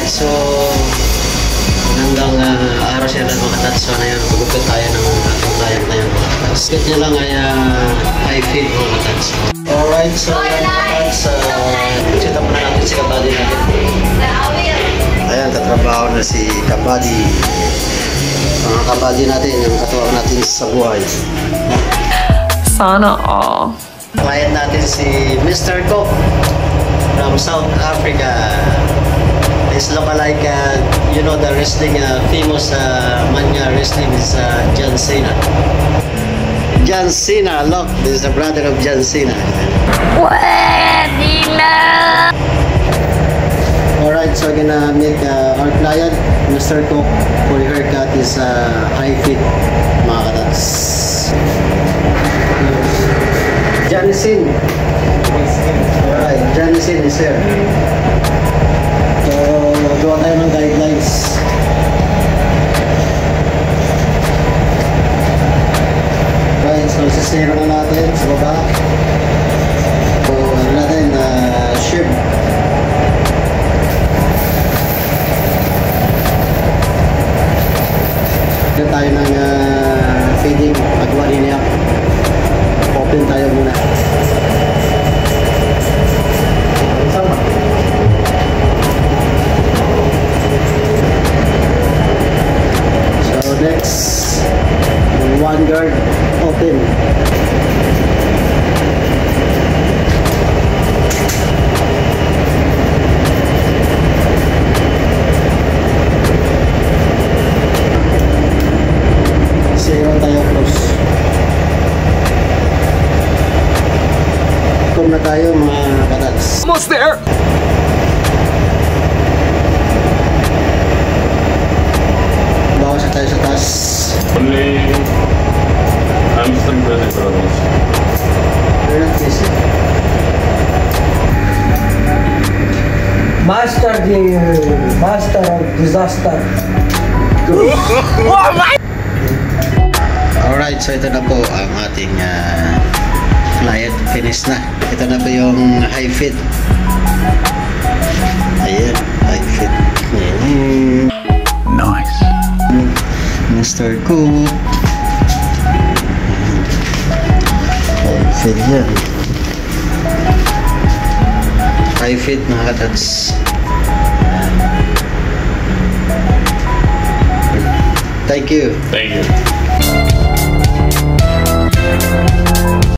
So hanggang araw siya lang mga tats. So na yun, magugod tayo ng atong client na yun mga tats. Skit niya lang ay high feed mga tats. Alright, so yan mga tats. Sita muna natin si Kabady natin. Ayan, katrabaho na si Kabady. Mga Kabady natin, yung katuwang natin sa buhay. Sana all. Client natin si Mr. Cook from South Africa. It's look-alike, you know, the wrestling, famous Manya wrestling is John Cena. John Cena, look, this is the brother of John Cena. Alright, so we're gonna meet our client, Mr. Cook, for your haircut is high fit, mga katats. John Cena. Alright, John Cena is here. So, gawa tayo ng guidelines. Right, so sisira na natin sa baba. So, ano natin, ship. Kaya tayo ng feeding, magawa niya. Open tayo muna. Next, one guard open. Zero tayo close. Kung na tayo mga katats. Almost there! Tayo sa taas. Only hamstring belly problems. We're not easy. Master of disaster. Alright, so ito na po ang ating client. Finish na. Ito na po yung high fit. Ayan, high fit. Nice. Mr. Cook. High fit yan. High fit mga katats. Thank you. Thank you.